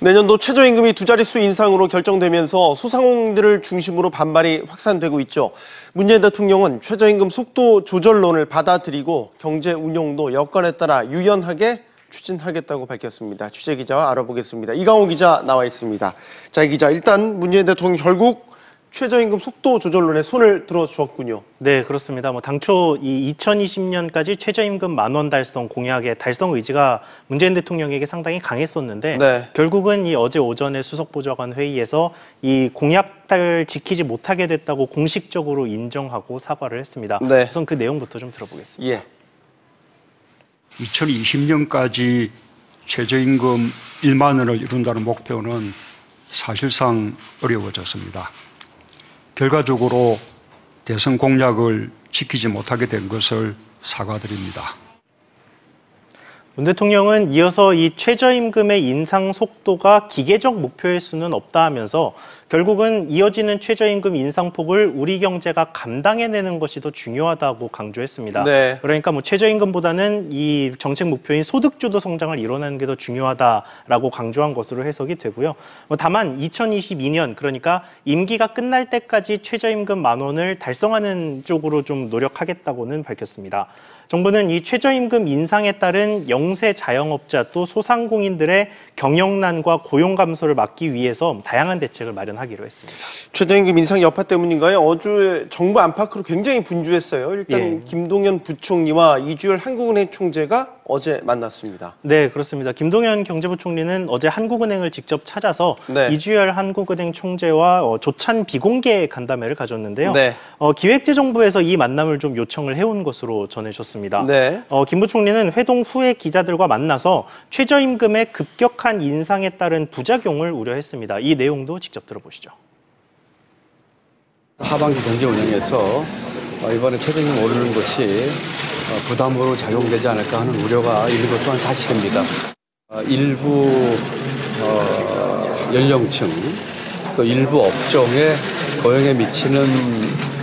내년도 최저임금이 두 자릿수 인상으로 결정되면서 소상공인들을 중심으로 반발이 확산되고 있죠. 문재인 대통령은 최저임금 속도 조절론을 받아들이고 경제 운용도 여건에 따라 유연하게 추진하겠다고 밝혔습니다. 취재기자와 알아보겠습니다. 이강호 기자 나와 있습니다. 자, 이 기자, 일단 문재인 대통령 결국 최저임금 속도 조절론에 손을 들어주었군요. 네, 그렇습니다. 당초 이 2020년까지 최저임금 10,000원 달성 공약의 달성 의지가 문재인 대통령에게 상당히 강했었는데 네. 결국은 이 어제 오전에 수석보좌관 회의에서 이 공약을 지키지 못하게 됐다고 공식적으로 인정하고 사과를 했습니다. 네. 우선 그 내용부터 좀 들어보겠습니다. 예. 2020년까지 최저임금 1만 원을 이룬다는 목표는 사실상 어려워졌습니다. 결과적으로 대선 공약을 지키지 못하게 된 것을 사과드립니다. 문 대통령은 이어서 이 최저임금의 인상 속도가 기계적 목표일 수는 없다 하면서 결국은 이어지는 최저임금 인상폭을 우리 경제가 감당해내는 것이 더 중요하다고 강조했습니다. 네. 그러니까 최저임금보다는 이 정책 목표인 소득주도 성장을 이뤄내는 게 더 중요하다라고 강조한 것으로 해석이 되고요. 다만 2022년 그러니까 임기가 끝날 때까지 최저임금 10,000원을 달성하는 쪽으로 좀 노력하겠다고는 밝혔습니다. 정부는 이 최저임금 인상에 따른 영세 자영업자 또 소상공인들의 경영난과 고용 감소를 막기 위해서 다양한 대책을 마련하기로 했습니다. 최저임금 인상 여파 때문인가요? 어제 정부 안팎으로 굉장히 분주했어요. 일단 김동연 부총리와 이주열 한국은행 총재가 어제 만났습니다. 네, 그렇습니다. 김동연 경제부총리는 어제 한국은행을 직접 찾아서 이주열 한국은행 총재와 조찬 비공개 간담회를 가졌는데요. 기획재정부에서 이 만남을 좀 요청을 해온 것으로 전해졌습니다. 김 부총리는 회동 후에 기자들과 만나서 최저임금의 급격한 인상에 따른 부작용을 우려했습니다. 이 내용도 직접 들어보시죠. 하반기 경제 운영에서 이번에 최저임금 오르는 것이 부담으로 작용되지 않을까 하는 우려가 있는 것 또한 사실입니다. 일부 연령층 또 일부 업종의 고용에 미치는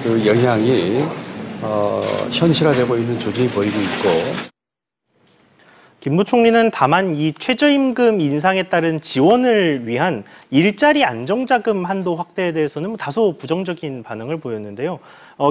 그 영향이 현실화되고 있는 조짐이 보이고 있고. 김 부총리는 다만 이 최저임금 인상에 따른 지원을 위한 일자리 안정자금 한도 확대에 대해서는 다소 부정적인 반응을 보였는데요.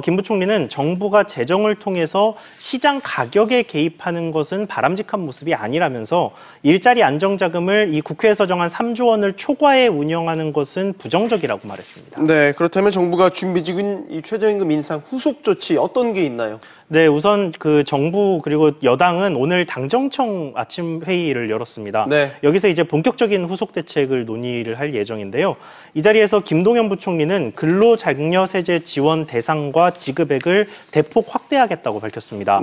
김 부총리는 정부가 재정을 통해서 시장 가격에 개입하는 것은 바람직한 모습이 아니라면서 일자리 안정자금을 이 국회에서 정한 3조 원을 초과해 운영하는 것은 부정적이라고 말했습니다. 네, 그렇다면 정부가 준비 중인 이 최저임금 인상 후속 조치 어떤 게 있나요? 네, 우선 그 정부 그리고 여당은 오늘 당정청 아침 회의를 열었습니다. 여기서 이제 본격적인 후속 대책을 논의를 할 예정인데요. 이 자리에서 김동연 부총리는 근로장려세제 지원 대상과 지급액을 대폭 확대하겠다고 밝혔습니다.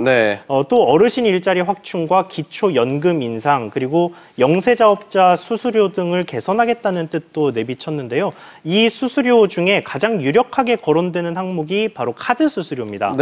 또 어르신 일자리 확충과 기초연금 인상 그리고 영세자업자 수수료 등을 개선하겠다는 뜻도 내비쳤는데요. 이 수수료 중에 가장 유력하게 거론되는 항목이 바로 카드 수수료입니다.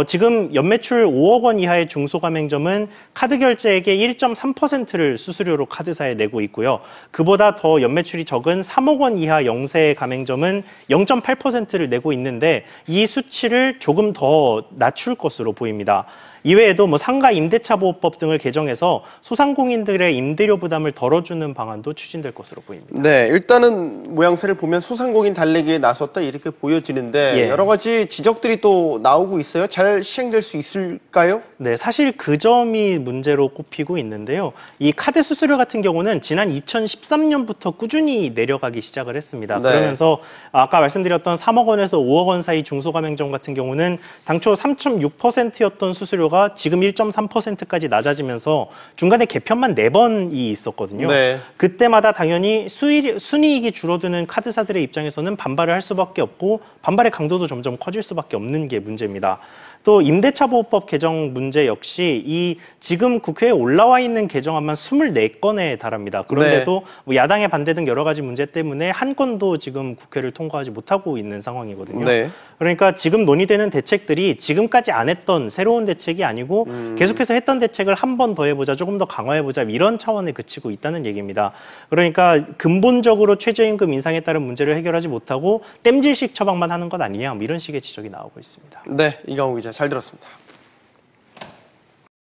지금 연매출 5억 원 이하의 중소가맹점은 카드 결제액의 1.3%를 수수료로 카드사에 내고 있고요. 그보다 더 연매출이 적은 3억 원 이하 영세 가맹점은 0.8%를 내고 있는데 이 수치를 조금 더 낮출 것으로 보입니다. 이외에도 상가 임대차 보호법 등을 개정해서 소상공인들의 임대료 부담을 덜어주는 방안도 추진될 것으로 보입니다. 네, 일단은 모양새를 보면 소상공인 달래기에 나섰다 이렇게 보여지는데 여러 가지 지적들이 또 나오고 있어요. 잘 시행될 수 있을까요? 네, 사실 그 점이 문제로 꼽히고 있는데요. 이 카드 수수료 같은 경우는 지난 2013년부터 꾸준히 내려가기 시작을 했습니다. 그러면서 아까 말씀드렸던 3억 원에서 5억 원 사이 중소가맹점 같은 경우는 당초 3.6%였던 수수료가 지금 1.3%까지 낮아지면서 중간에 개편만 4번이 있었거든요. 그때마다 당연히 순이익이 줄어드는 카드사들의 입장에서는 반발을 할 수밖에 없고 반발의 강도도 점점 커질 수밖에 없는 게 문제입니다. 또 임대차 보호법 개정 문제 역시 이 지금 국회에 올라와 있는 개정안만 24건에 달합니다. 그런데도 야당의 반대 등 여러 가지 문제 때문에 한 건도 지금 국회를 통과하지 못하고 있는 상황이거든요. 그러니까 지금 논의되는 대책들이 지금까지 안 했던 새로운 대책이 아니고 계속해서 했던 대책을 한 번 더 해보자, 조금 더 강화해보자 이런 차원에 그치고 있다는 얘기입니다. 그러니까 근본적으로 최저임금 인상에 따른 문제를 해결하지 못하고 땜질식 처방만 하는 것 아니냐 이런 식의 지적이 나오고 있습니다. 네, 이강호 기자 잘 들었습니다.